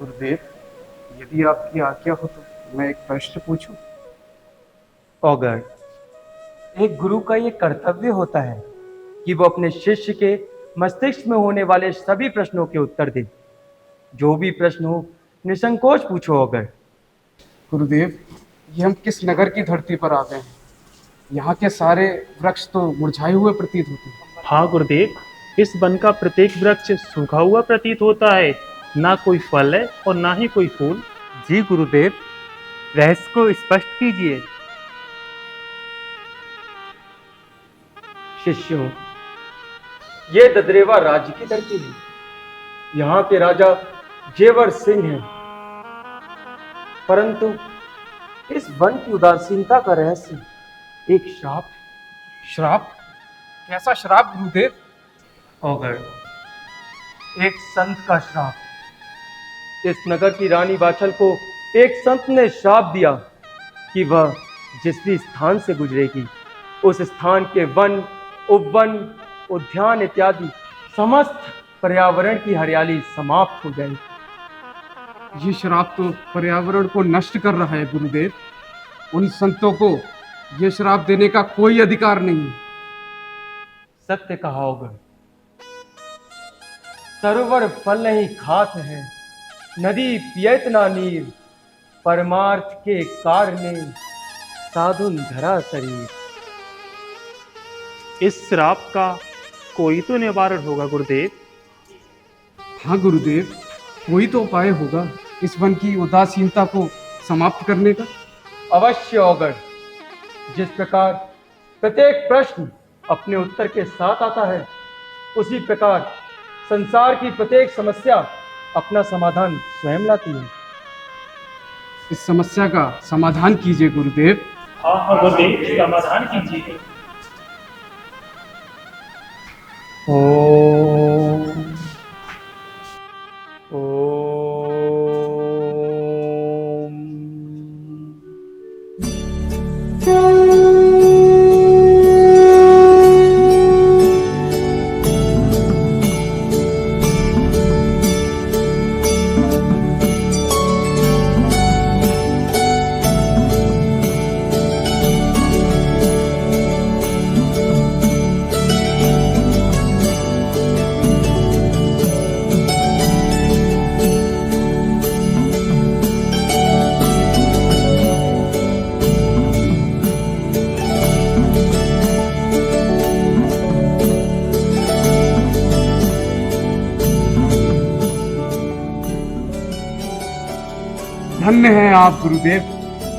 गुरुदेव, यदि आपकी आज्ञा हो तो मैं एक प्रश्न पूछूं? ऑगर, एक गुरु का ये कर्तव्य होता है कि वो अपने शिष्य के मस्तिष्क में होने वाले सभी प्रश्नों के उत्तर दे। जो भी प्रश्न हो निसंकोच पूछो ऑगर। गुरुदेव, ये हम किस नगर की धरती पर आ गए हैं? यहाँ के सारे वृक्ष तो मुरझाए हुए प्रतीत होते हैं। हाँ गुरुदेव, इस वन का प्रत्येक वृक्ष सूखा हुआ प्रतीत होता है। ना कोई फल है और ना ही कोई फूल। जी गुरुदेव, रहस्य को स्पष्ट कीजिए। शिष्यों, ये ददरेवा राज्य की धरती है। यहाँ के राजा जेवर सिंह हैं। परंतु इस वन की उदासीनता का रहस्य एक श्राप है। श्राप? कैसा श्राप गुरुदेव? ऑगर, एक संत का श्राप। इस नगर की रानी बाछल को एक संत ने श्राप दिया कि वह जिस भी स्थान से गुजरेगी उस स्थान के वन, उपवन, उद्यान इत्यादि समस्त पर्यावरण की हरियाली समाप्त हो जाएगी। ये श्राप तो पर्यावरण को नष्ट कर रहा है गुरुदेव। उन संतों को ये श्राप देने का कोई अधिकार नहीं है। सत्य कहा होगा। सरोवर फल नहीं खात है, नदी पियत ना नीर, परमार्थ के कारणे साधुन धरा शरीर। इस श्राप का कोई तो निवारण होगा गुरुदेव। हाँ गुरुदेव, कोई तो उपाय होगा इस वन की उदासीनता को समाप्त करने का। अवश्य ऑगर। जिस प्रकार प्रत्येक प्रश्न अपने उत्तर के साथ आता है, उसी प्रकार संसार की प्रत्येक समस्या अपना समाधान स्वयं लाती है। इस समस्या का समाधान कीजिए गुरुदेव। हाँ हाँ गुरुदेव, समाधान कीजिए। ओम ओम। धन्य हैं आप गुरुदेव,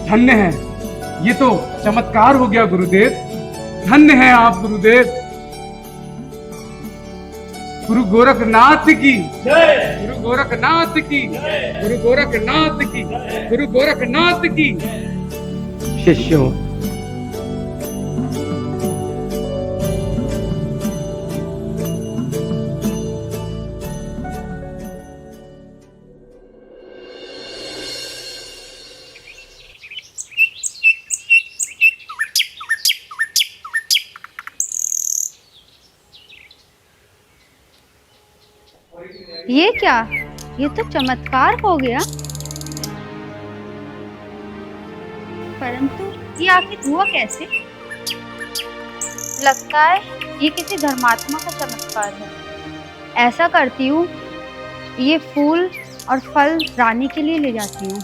धन्य हैं। ये तो चमत्कार हो गया गुरुदेव। धन्य हैं आप गुरुदेव। गुरु गोरखनाथ की जय, गुरु गोरखनाथ की, गुरु गोरखनाथ की, गुरु गोरखनाथ की। शिष्यों, ये क्या? ये तो चमत्कार हो गया। परंतु ये आखिर हुआ कैसे? लगता है ये किसी धर्मात्मा का चमत्कार है। ऐसा करती हूँ, ये फूल और फल रानी के लिए ले जाती हूँ।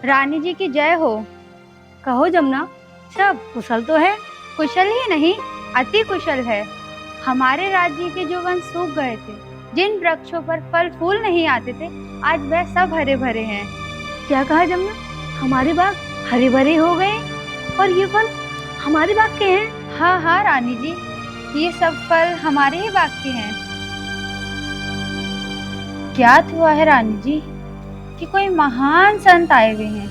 रानी जी की जय हो। कहो जमुना, सब कुशल तो है? कुशल ही नहीं, अति कुशल है। हमारे राज्य के जो वन सूख गए थे, जिन वृक्षों पर फल फूल नहीं आते थे, आज वह सब हरे भरे हैं। क्या कहा जमुना? हमारे बाग हरे भरे हो गए और ये फल हमारे बाग के हैं? हाँ हाँ रानी जी, ये सब फल हमारे ही बाग के हैं। ज्ञात हुआ है रानी जी कि कोई महान संत आए हुए हैं,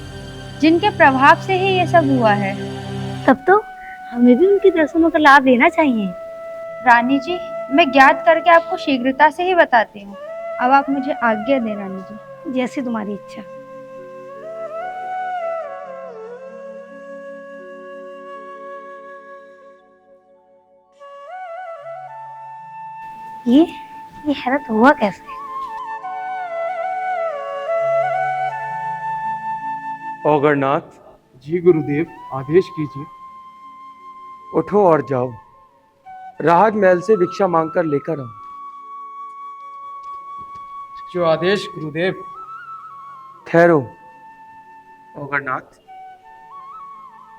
जिनके प्रभाव से ही ये सब हुआ है। तब तो हमें भी उनके दर्शनों का लाभ लेना चाहिए। रानी जी, मैं ज्ञात करके आपको शीघ्रता से ही बताती हूँ। अब आप मुझे आज्ञा दें रानी जी, जैसी तुम्हारी इच्छा। ये हैरत हुआ कैसे? औगरनाथ, जी गुरुदेव, आदेश कीजिए। उठो और जाओ, राहत महल से भिक्षा मांगकर लेकर आओ। जो आदेश गुरुदेव। ठहरो। औगरनाथ,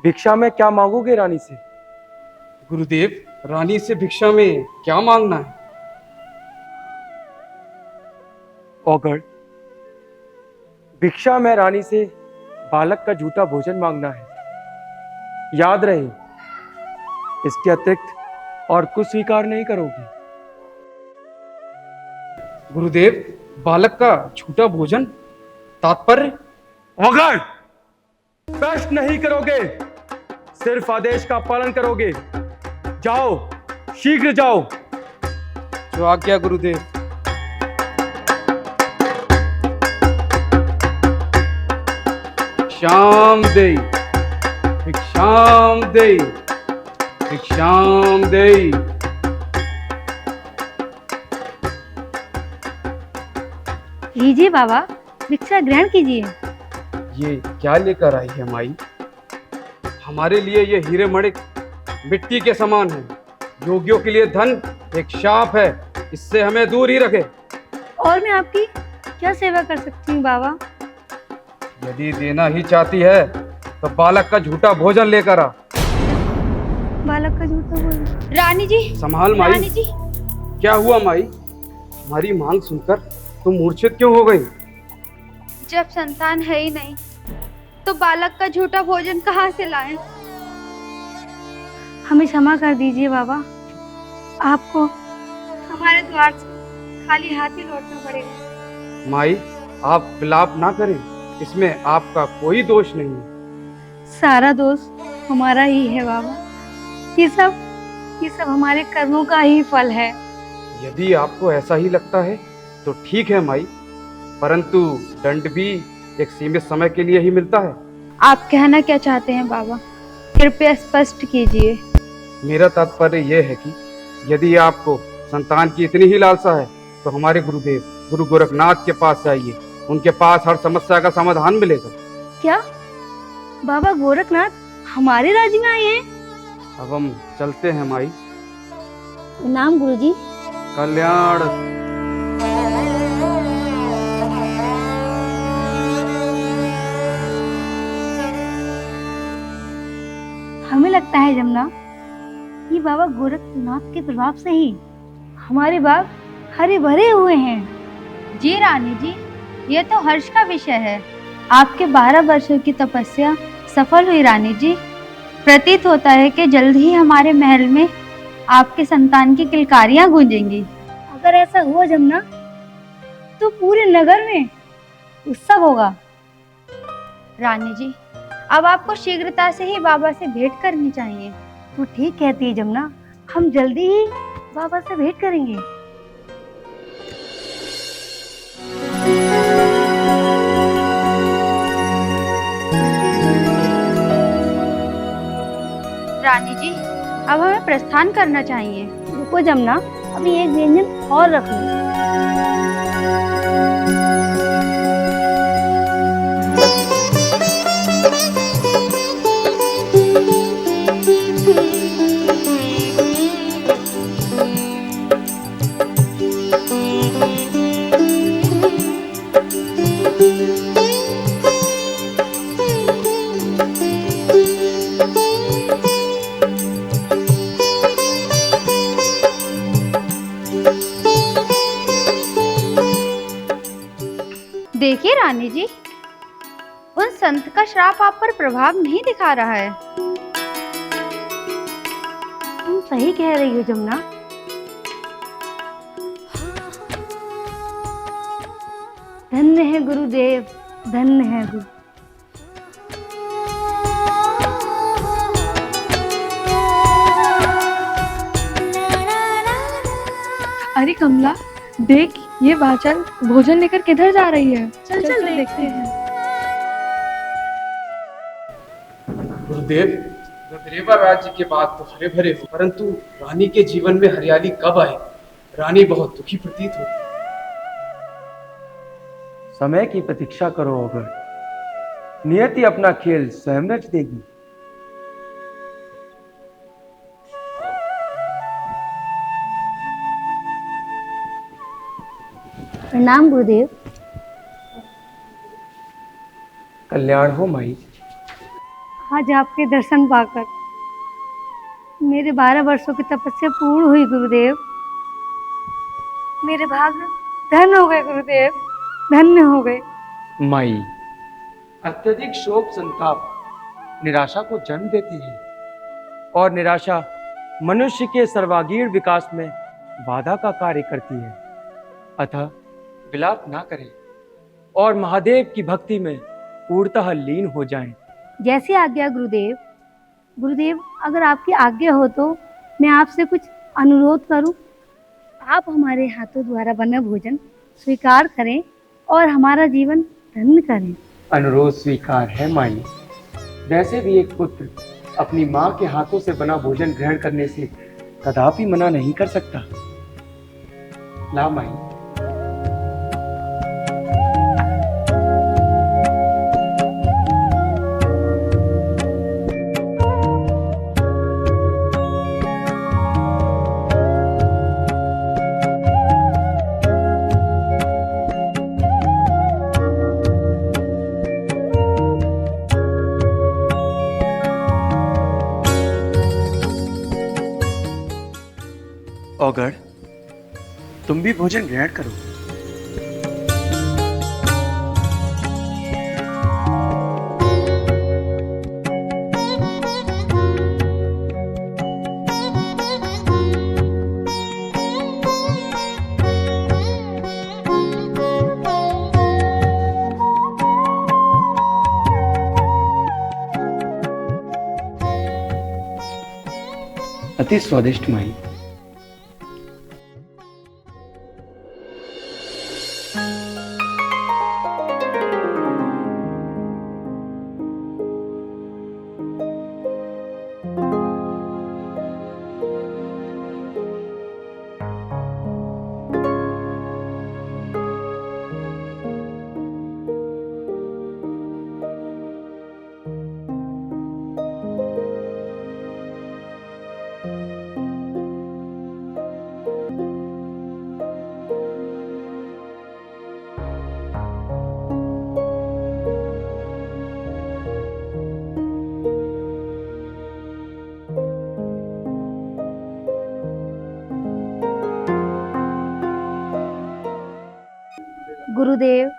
भिक्षा में क्या मांगोगे रानी से? गुरुदेव, रानी से भिक्षा में क्या मांगना है? औगर, भिक्षा में रानी से बालक का झूठा भोजन मांगना है। याद रहे, इसके अतिरिक्त और कुछ स्वीकार नहीं करोगे। गुरुदेव, बालक का झूठा भोजन, तात्पर्य? औगर, प्रश्न नहीं करोगे, सिर्फ आदेश का पालन करोगे। जाओ, शीघ्र जाओ। जो आज्ञा गुरुदेव। भिक्षाम देई, भिक्षाम देई, भिक्षाम देई। लीजिए बाबा, भिक्षा ग्रहण कीजिए। ये क्या लेकर आई है माई? हमारे लिए ये हीरे मणिक मिट्टी के समान है। योगियों के लिए धन एक शाप है, इससे हमें दूर ही रखे। और मैं आपकी क्या सेवा कर सकती हूँ बाबा? यदि देना ही चाहती है तो बालक का झूठा भोजन लेकर आ। बालक का झूठा भोजन? रानी जी, संभाल माई। रानी जी। क्या हुआ माई? हमारी मांग सुनकर तुम मूर्छित क्यों हो गई? जब संतान है ही नहीं तो बालक का झूठा भोजन कहाँ से लाएं? हमें क्षमा कर दीजिए बाबा, आपको हमारे द्वार से खाली हाथ ही लौटना पड़ेगा। माई, आप विलाप ना करें, इसमें आपका कोई दोष नहीं है। सारा दोष हमारा ही है बाबा। ये सब हमारे कर्मों का ही फल है। यदि आपको ऐसा ही लगता है तो ठीक है माई, परंतु दंड भी एक सीमित समय के लिए ही मिलता है। आप कहना क्या चाहते हैं बाबा? कृपया स्पष्ट कीजिए। मेरा तात्पर्य यह है कि यदि आपको संतान की इतनी ही लालसा है तो हमारे गुरुदेव गुरु गोरखनाथ के पास जाइए, उनके पास हर समस्या का समाधान मिलेगा। क्या बाबा गोरखनाथ हमारे राज्य में आए हैं? अब हम चलते हैं माई। नाम गुरुजी। कल्याण। हमें लगता है जमुना, ये बाबा गोरखनाथ के प्रभाव से ही हमारे बाग हरे भरे हुए हैं। जी रानी जी, ये तो हर्ष का विषय है। आपके 12 वर्षों की तपस्या सफल हुई रानी जी। प्रतीत होता है कि जल्द ही हमारे महल में आपके संतान की किलकारियां गूंजेंगी। अगर ऐसा हुआ जमुना, तो पूरे नगर में उत्सव होगा। रानी जी, अब आपको शीघ्रता से ही बाबा से भेंट करनी चाहिए। तू ठीक कहती है जमुना, हम जल्दी ही बाबा से भेंट करेंगे। रानी जी, अब हमें प्रस्थान करना चाहिए। रुको जमुना, अभी एक व्यंजन और रख लो। देखिए रानी जी, उन संत का श्राप आप पर प्रभाव नहीं दिखा रहा है। तुम सही कह रही हो जमुना। धन्य है गुरुदेव, धन्य है गुरु। अरे कमला, देख ये बाचल भोजन लेकर किधर जा रही है? चल चल देखते हैं। गुरुदेव, गगरेवा राज्य के बाद तो हरे भरे हो, परंतु रानी के जीवन में हरियाली कब आए? रानी बहुत दुखी प्रतीत होती है। समय की प्रतीक्षा करो अगर, नियति अपना खेल स्वयं रच देगी। प्रणाम गुरुदेव। कल्याण हो माई। आज आपके दर्शन पाकर मेरे 12 वर्षों की तपस्या पूर्ण हुई गुरुदेव। मेरे भाग्य धन्य हो गए गुरुदेव, धन्य हो गए। माई, अत्यधिक शोक संताप निराशा को जन्म देती है और निराशा मनुष्य के सर्वांगीण विकास में बाधा का कार्य करती है। अतः विलाप ना करें और महादेव की भक्ति में पूर्णतः लीन हो जाएं। जैसी आज्ञा गुरुदेव। गुरुदेव, अगर आपकी आज्ञा हो तो मैं आपसे कुछ अनुरोध करूं। आप हमारे हाथों द्वारा बना भोजन स्वीकार करें और हमारा जीवन धन्य करें। अनुरोध स्वीकार है माई। वैसे भी एक पुत्र अपनी माँ के हाथों से बना भोजन ग्रहण करने से कदापि मना नहीं कर सकता। ला माई। औगड़, तुम भी भोजन ग्रहण करो। अति स्वादिष्ट माई। गुरुदेव,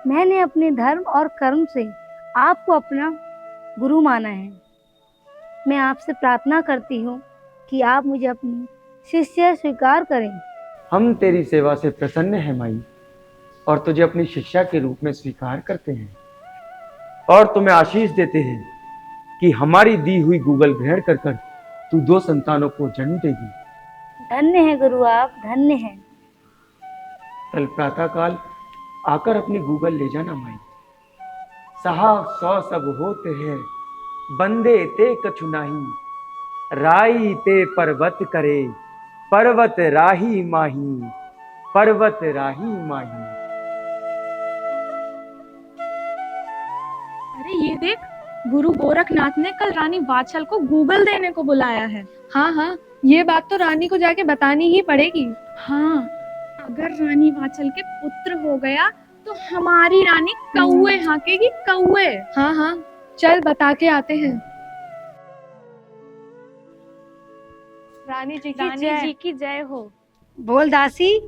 मैंने अपने धर्म और कर्म से आपको अपना गुरु माना है। मैं आपसे प्रार्थना करती हूँ कि आप मुझे अपनी शिष्य स्वीकार करें। हम तेरी सेवा से प्रसन्न हैं माई और तुझे अपनी शिष्या के रूप में स्वीकार करते हैं और तुम्हें आशीष देते हैं कि हमारी दी हुई गूगल ग्रहण कर कर तू 2 संतानों को जन्म देगी। धन्य है गुरु, आप धन्य हैं। कल प्रातः काल आकर अपनी गूगल ले जाना माई। सहा 100 सब होते हैं, बंदे ते कछु नाही, राई ते पर्वत करे, पर्वत राही माही, पर्वत राही माही। अरे ये देख, गुरु गोरखनाथ ने कल रानी वात्सल को गूगल देने को बुलाया है। हाँ हाँ, ये बात तो रानी को जाके बतानी ही पड़ेगी। हाँ, अगर रानी वात्सल के पुत्र हो गया तो हमारी रानी कौवे हाकेगी, कौवे। हाँ हाँ, चल बता के आते हैं। रानी जी की जय हो। बोल दासी,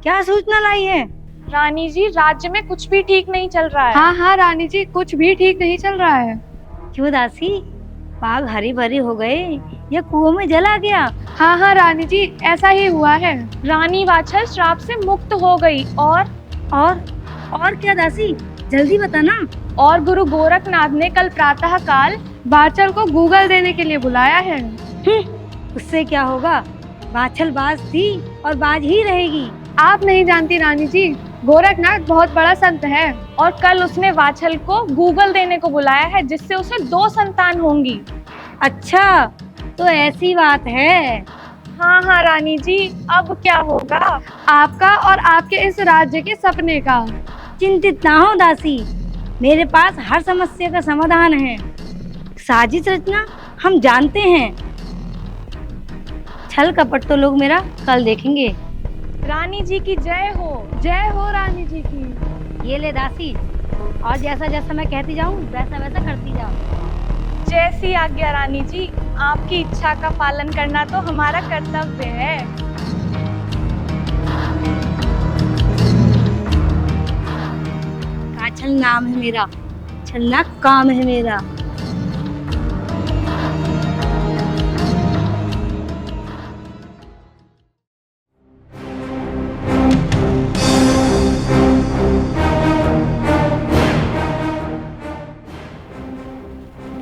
क्या सूचना लाई है? रानी जी, राज्य में कुछ भी ठीक नहीं चल रहा है। हाँ हाँ रानी जी, कुछ भी ठीक नहीं चल रहा है। क्यों दासी, बाग हरी भरी हो गए या कुओं में जल आ गया? हाँ हाँ रानी जी, ऐसा ही हुआ है। रानी वात्सल श्राप से मुक्त हो गई और क्या दासी, जल्दी बताना। और गुरु गोरखनाथ ने कल प्रातः काल वात्सल को गूगल देने के लिए बुलाया है। उससे क्या होगा, वात्सल बाज थी और बाज ही रहेगी। आप नहीं जानती रानी जी, गोरखनाथ बहुत बड़ा संत है और कल उसने वाछल को गूगल देने को बुलाया है, जिससे उसे 2 संतान होंगी। अच्छा, तो ऐसी बात है। हाँ हाँ रानी जी, अब क्या होगा आपका और आपके इस राज्य के सपने का? चिंतित ना हो दासी, मेरे पास हर समस्या का समाधान है। साजिश रचना हम जानते हैं, छल कपट तो लोग मेरा कल देखेंगे। रानी जी की जय हो रानी जी की। ये ले दासी, और जैसा जैसा मैं कहती जाऊं वैसा वैसा करती जाओ। जैसी आज्ञा रानी जी, आपकी इच्छा का पालन करना तो हमारा कर्तव्य है। काछल नाम है मेरा, छलना काम है मेरा।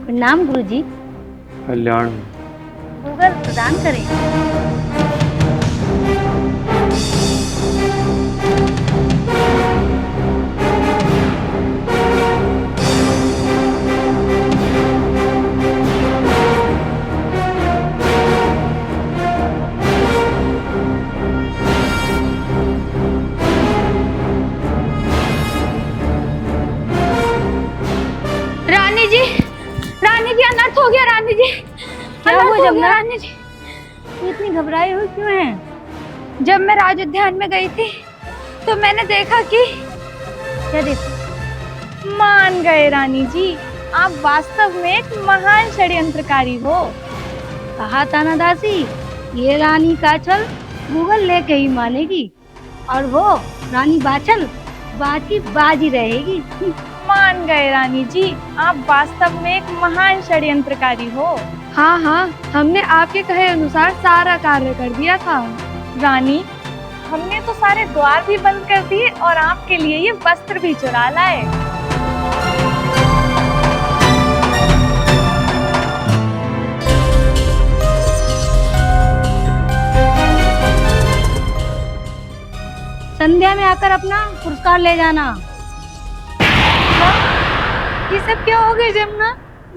प्रणाम गुरुजी। कल्याण। गूगल प्रदान करें। रानी जी अनर्थ हो गया। रानी जी क्या हुआ जमुना? रानी जी, तू इतनी घबराई हुई क्यों है? जब मैं राज उद्यान में गई थी तो मैंने देखा कि क्या देखा? मान गए रानी जी, आप वास्तव में एक महान षड्यंत्रकारी हो। कहा था ना दासी, ये रानी काछल गूगल लेके ही मानेगी, और वो रानी बाछल बाजी बाजी रहेगी। मान गए रानी जी, आप वास्तव में एक महान षड्यंत्रकारी हो। हाँ हाँ, हमने आपके कहे अनुसार सारा कार्य कर दिया था। रानी, हमने तो सारे द्वार भी बंद कर दिए और आपके लिए ये वस्त्र भी चुरा लाए। संध्या में आकर अपना पुरस्कार ले जाना। ये सब क्या हो गया जमुना?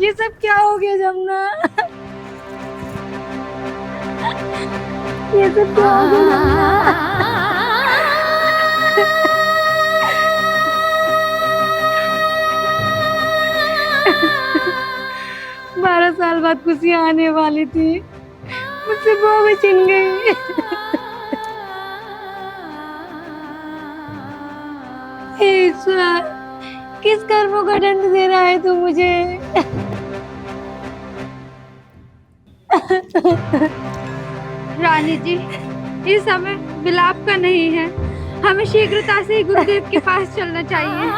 ये सब क्या हो गया जमुना? ये सब क्या हो गया जमुना? 12 साल बाद खुशियाँ आने वाली थी, मुझसे वो भी छिन गई। हे ईश्वर, किस कर्मों का दंड दे रहा है तू मुझे? रानी जी, ये समय विलाप का नहीं है, हमें शीघ्रता से ही गुरुदेव के पास चलना चाहिए।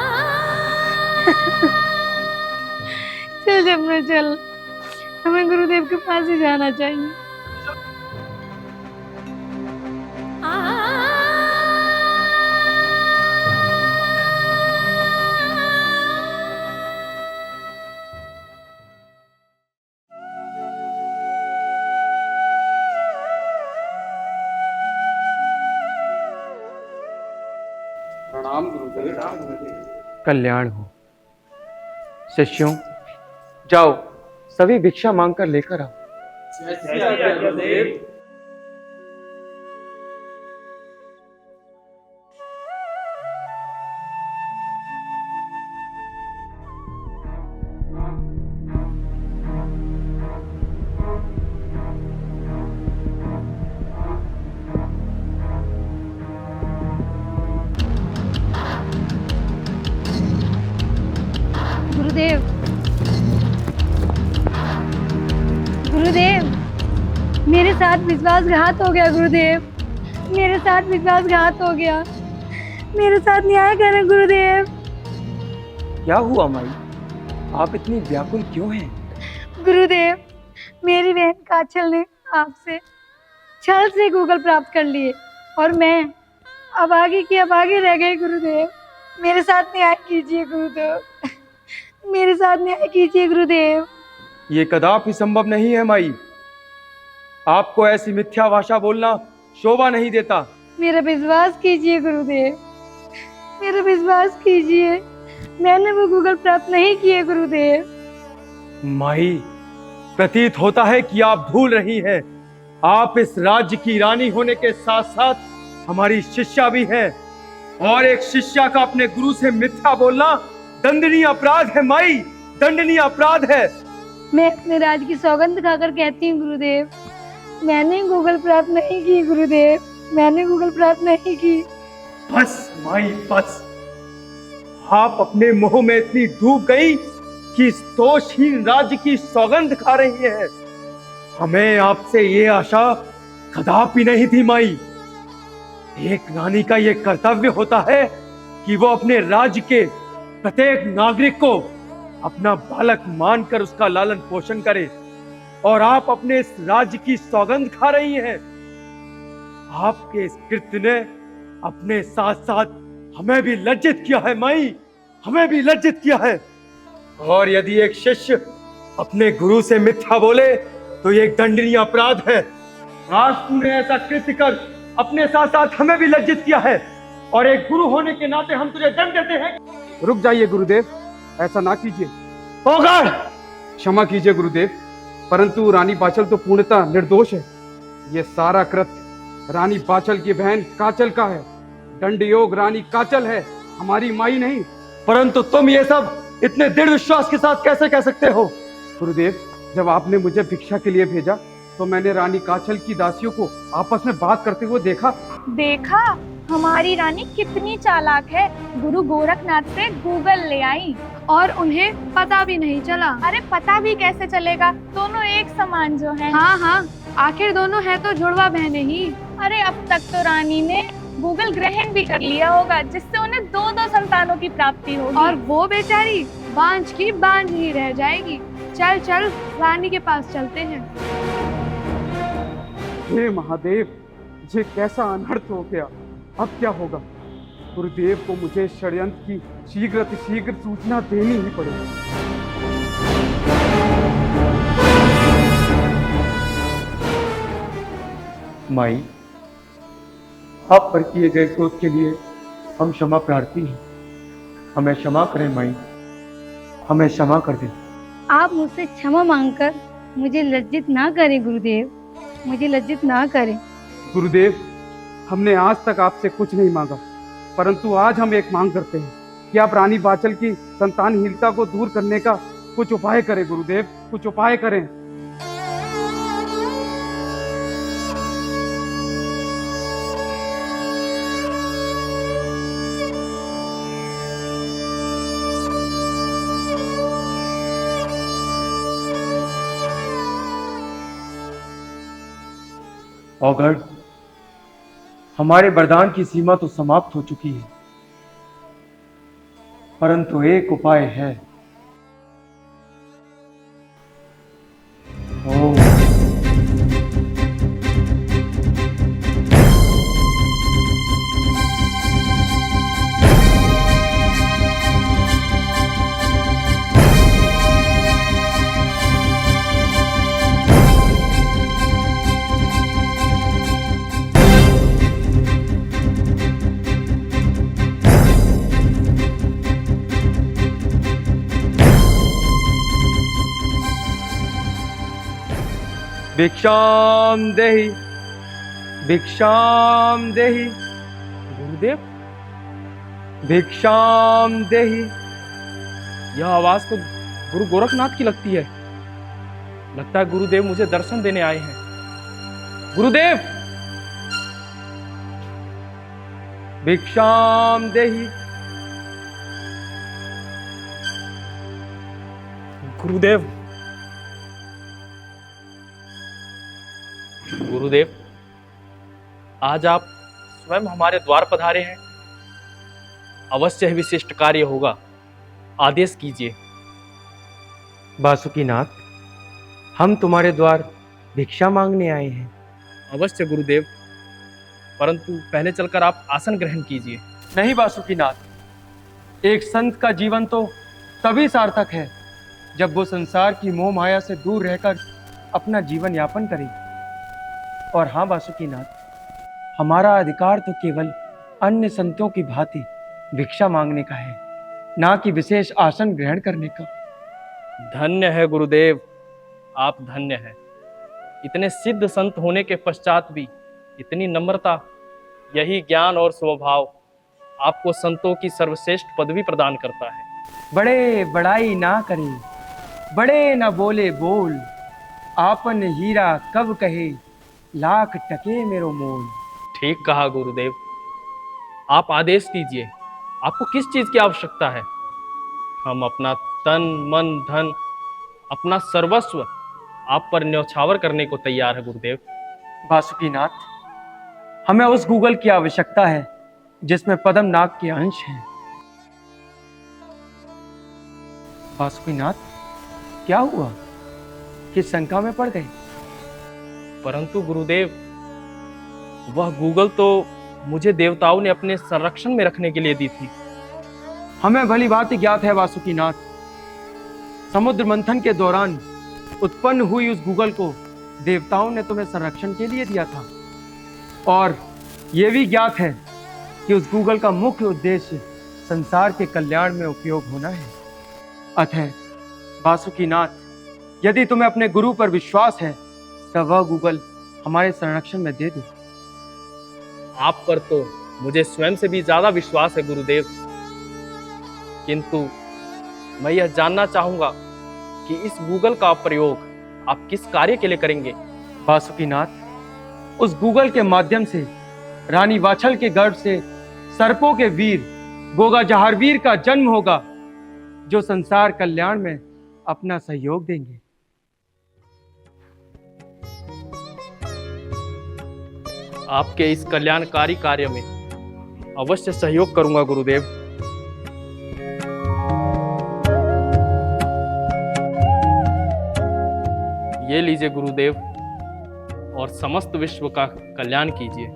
चल जमुना चल, हमें गुरुदेव के पास ही जाना चाहिए। प्रणाम गुरुदेव। कल्याण हो। शिष्यों, जाओ सभी भिक्षा मांगकर लेकर आओ। जैसी आज्ञा गुरुदेव। गुरुदेव, गुरुदेव, मेरे साथ विश्वासघात हो गया। गुरुदेव, मेरे साथ विश्वासघात हो गया। मेरे साथ न्याय करें गुरुदेव। क्या हुआ माई? आप इतनी व्याकुल क्यों हैं? गुरुदेव, मेरी बहन काछल ने आपसे छल से गूगल प्राप्त कर लिए और मैं अभागी की अभागी रह गई। गुरुदेव, मेरे साथ न्याय कीजिए गुरुदेव, मेरे साथ न्याय कीजिए गुरुदेव। ये कदापि संभव नहीं है माई। आपको ऐसी मिथ्या भाषा बोलना शोभा नहीं देता। मेरा विश्वास कीजिए गुरुदेव, मेरा विश्वास कीजिए, मैंने वो गूगल प्राप्त नहीं किए गुरुदेव। माई, प्रतीत होता है कि आप भूल रही हैं, आप इस राज्य की रानी होने के साथ साथ हमारी शिष्या भी हैं, और एक शिष्या का अपने गुरु से मिथ्या बोलना दंडनीय अपराध है माई, दंडनीय अपराध है। मैं अपने राज की सौगंध खाकर कहती हूँ गुरुदेव, मैंने गूगल प्राप्त नहीं की गुरुदेव, मैंने गूगल प्राप्त नहीं की। बस माई बस, आप अपने मोह में इतनी डूब गई कि इस दोषहीन राज्य की सौगंध खा रही हैं। हमें आपसे ये आशा कदापि नहीं थी माई। एक रानी का ये कर्तव्य होता है कि वो अपने राज्य के प्रत्येक नागरिक को अपना बालक मानकर उसका लालन पोषण करे, और आप अपने इस राज्य की सौगंध खा रही हैं। आपके इस कृत्य ने अपने साथ साथ हमें भी लज्जित किया है माई, हमें भी लज्जित किया है। और यदि एक शिष्य अपने गुरु से मिथ्या बोले तो ये एक दंडनीय अपराध है। आज तूने ऐसा कृत्य कर अपने साथ साथ हमें भी लज्जित किया है, और एक गुरु होने के नाते हम तुझे दंड देते हैं। रुक जाइए गुरुदेव, ऐसा ना कीजिए। ओगढ़! क्षमा कीजिए गुरुदेव, परंतु रानी बाचल तो पूर्णतः निर्दोष है। ये सारा कृत्य रानी बाचल की बहन काचल का है। दंड योग रानी काचल है, हमारी माई नहीं। परंतु तुम ये सब इतने दृढ़ विश्वास के साथ कैसे कह सकते हो? गुरुदेव, जब आपने मुझे भिक्षा के लिए भेजा तो मैंने रानी काचल की दासियों को आपस में बात करते हुए देखा। देखा, हमारी रानी कितनी चालाक है, गुरु गोरखनाथ से गूगल ले आई और उन्हें पता भी नहीं चला। अरे पता भी कैसे चलेगा, दोनों एक समान जो हैं। हाँ हाँ, आखिर दोनों है तो जुड़वा बहनें ही। अरे अब तक तो रानी ने गूगल ग्रहण भी कर लिया होगा, जिससे उन्हें 2-2 संतानों की प्राप्ति होगी, और वो बेचारी बांझ की बांझ ही रह जाएगी। चल चल, रानी के पास चलते हैं। हे महादेव, ये कैसा अनर्थ हो गया, अब क्या होगा? गुरुदेव को मुझे इस षड्यंत्र की शीघ्र सूचना देनी ही पड़ेगी। माई, आप पर किए गए क्रोध के लिए हम क्षमा प्रार्थी हैं। हमें क्षमा करें माई, हमें क्षमा कर दें। आप मुझसे क्षमा मांगकर मुझे लज्जित ना करें गुरुदेव, मुझे लज्जित ना करें। गुरुदेव, हमने आज तक आपसे कुछ नहीं मांगा, परंतु आज हम एक मांग करते हैं कि आप रानी बाचल की संतानहीनता को दूर करने का कुछ उपाय करें। गुरुदेव, कुछ उपाय करें। औगढ़, हमारे वरदान की सीमा तो समाप्त हो चुकी है, परंतु एक उपाय है। ओम भिक्षाम देहि, भिक्षाम देहि, गुरुदेव, भिक्षाम देहि। यह आवाज तो गुरु गोरखनाथ की लगती है। लगता है गुरुदेव मुझे दर्शन देने आए हैं। गुरुदेव, भिक्षाम देहि। गुरुदेव, गुरुदेव, आज आप स्वयं हमारे द्वार पधारे हैं। अवश्य ही विशिष्ट कार्य होगा, आदेश कीजिए। वासुकीनाथ, हम तुम्हारे द्वार भिक्षा मांगने आए हैं। अवश्य गुरुदेव, परंतु पहले चलकर आप आसन ग्रहण कीजिए। नहीं वासुकीनाथ, एक संत का जीवन तो तभी सार्थक है जब वो संसार की मोह माया से दूर रहकर अपना जीवन यापन करे। और हाँ वासुकीनाथ, हमारा अधिकार तो केवल अन्य संतों की भांति भिक्षा मांगने का है, ना कि विशेष आसन ग्रहण करने का। धन्य है गुरुदेव, आप धन्य हैं। इतने सिद्ध संत होने के पश्चात भी इतनी नम्रता, यही ज्ञान और स्वभाव आपको संतों की सर्वश्रेष्ठ पदवी प्रदान करता है। बड़े बड़ाई ना करे, बड़े न बोले बोल, आपन हीरा कब कहे, लाख टके मेरो मोल। ठीक कहा गुरुदेव, आप आदेश कीजिए, आपको किस चीज की आवश्यकता है? हम अपना तन मन धन, अपना सर्वस्व आप पर न्यौछावर करने को तैयार है गुरुदेव। वासुकीनाथ, हमें उस गूगल की आवश्यकता है जिसमें पद्मनाग के अंश हैं। वासुकीनाथ, क्या हुआ? किस शंका में पड़ गए? परंतु गुरुदेव, वह गूगल तो मुझे देवताओं ने अपने संरक्षण में रखने के लिए दी थी। हमें भली बात ज्ञात है वासुकीनाथ, समुद्र मंथन के दौरान उत्पन्न हुई उस गूगल को देवताओं ने तुम्हें संरक्षण के लिए दिया था, और यह भी ज्ञात है कि उस गूगल का मुख्य उद्देश्य संसार के कल्याण में उपयोग होना है। अतः वासुकीनाथ, यदि तुम्हें अपने गुरु पर विश्वास है तो वह गूगल हमारे संरक्षण में दे दो। आप पर तो मुझे स्वयं से भी ज्यादा विश्वास है गुरुदेव, किंतु मैं यह जानना चाहूंगा कि इस गूगल का प्रयोग आप किस कार्य के लिए करेंगे? वासुकीनाथ, उस गूगल के माध्यम से रानी वाछल के गर्भ से सर्पों के वीर गोगा जहारवीर का जन्म होगा, जो संसार कल्याण में अपना सहयोग देंगे। आपके इस कल्याणकारी कार्य में अवश्य सहयोग करूंगा गुरुदेव। ये लीजिए गुरुदेव, और समस्त विश्व का कल्याण कीजिए।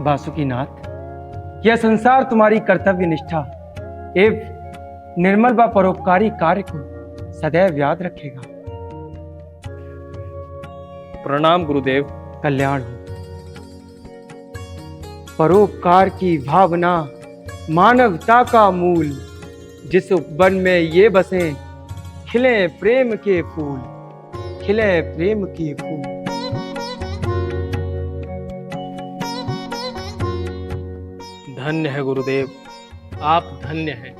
वासुकीनाथ, यह संसार तुम्हारी कर्तव्य निष्ठा एवं निर्मल व परोपकारी कार्य को सदैव याद रखेगा। प्रणाम गुरुदेव। कल्याण हो। परोपकार की भावना मानवता का मूल, जिस उपवन में ये बसे खिले प्रेम के फूल, खिले प्रेम के फूल। धन्य है गुरुदेव, आप धन्य हैं।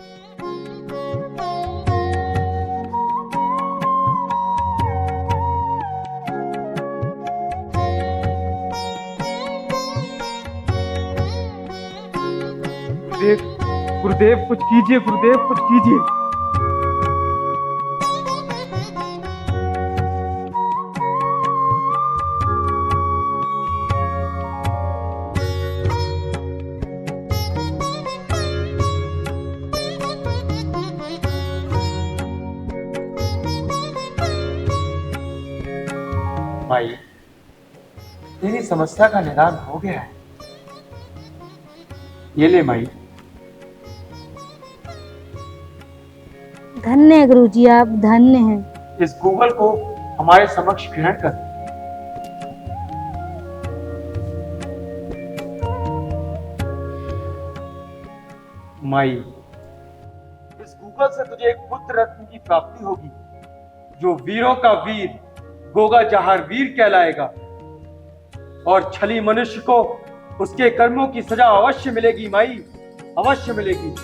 गुरुदेव कुछ कीजिए, गुरुदेव कुछ कीजिए। माई, तेरी समस्या का निदान हो गया है। ये ले माई। धन्य है गुरुजी, आप धन्य हैं। इस गूगल को हमारे समक्ष ग्रहण कर। माई, इस गूगल से तुझे एक पुत्र रत्न की प्राप्ति होगी, जो वीरों का वीर गोगा जहारवीर कहलाएगा, और छली मनुष्य को उसके कर्मों की सजा अवश्य मिलेगी माई, अवश्य मिलेगी।